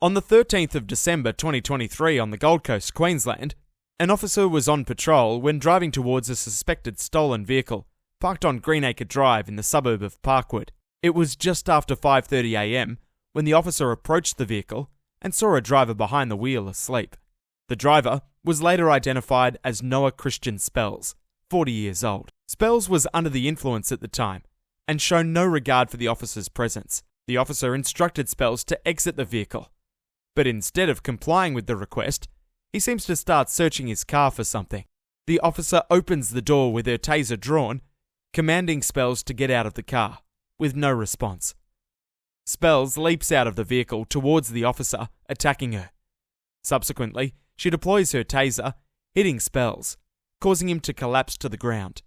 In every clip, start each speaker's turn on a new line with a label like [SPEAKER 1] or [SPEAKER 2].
[SPEAKER 1] On the 13th of December 2023 on the Gold Coast, Queensland, an officer was on patrol when driving towards a suspected stolen vehicle parked on Greenacre Drive in the suburb of Parkwood. It was just after 5:30 a.m. when the officer approached the vehicle and saw a driver behind the wheel asleep. The driver was later identified as Noah Christian Spells, 40 years old. Spells was under the influence at the time and shown no regard for the officer's presence. The officer instructed Spells to exit the vehicle, but instead of complying with the request, he seems to start searching his car for something. The officer opens the door with her taser drawn, commanding Spells to get out of the car, with no response. Spells leaps out of the vehicle towards the officer, attacking her. Subsequently, she deploys her taser, hitting Spells, causing him to collapse to the ground.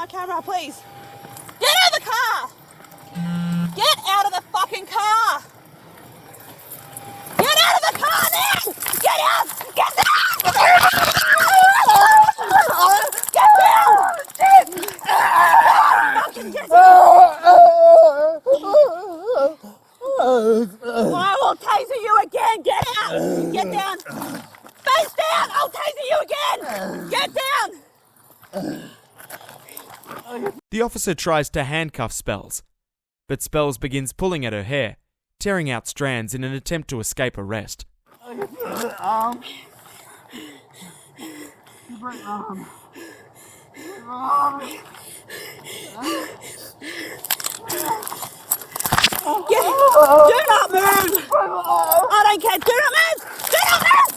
[SPEAKER 2] Camera, please. Get out of the car! Get out of the fucking car! Get out of the car now! Get out! Get down! Get down! Fucking get down! I will taser you again! Get out! Get down! Face down! I'll taser you again! Get down!
[SPEAKER 1] The officer tries to handcuff Spells, but Spells begins pulling at her hair, tearing out strands in an attempt to escape arrest.
[SPEAKER 2] Get do not move! I don't care, do not move! Do not move!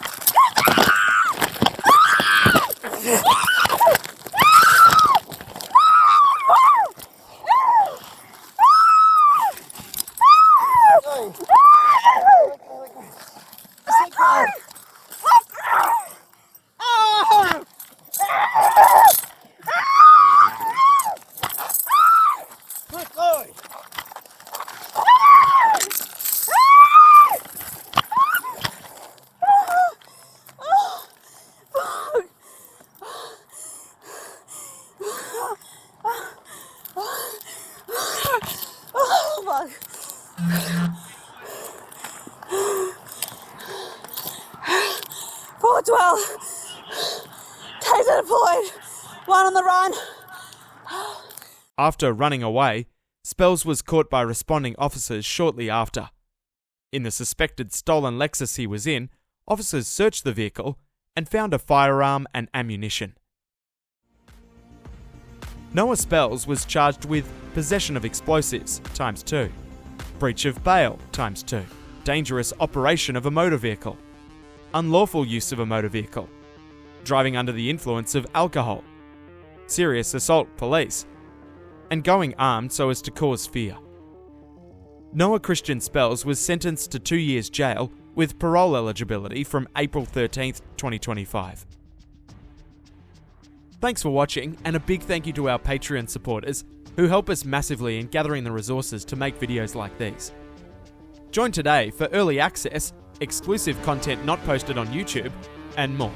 [SPEAKER 2] Well, taser deployed. One on the run.
[SPEAKER 1] After running away, Spells was caught by responding officers shortly after. In the suspected stolen Lexus he was in, officers searched the vehicle and found a firearm and ammunition. Noah Spells was charged with possession of explosives ×2, breach of bail ×2, dangerous operation of a motor vehicle, unlawful use of a motor vehicle, driving under the influence of alcohol, serious assault police, and going armed so as to cause fear. Noah Christian Spells was sentenced to 2 years jail with parole eligibility from April 13th, 2025. Thanks for watching, and a big thank you to our Patreon supporters who help us massively in gathering the resources to make videos like these. Join today for early access, exclusive content not posted on YouTube, and more.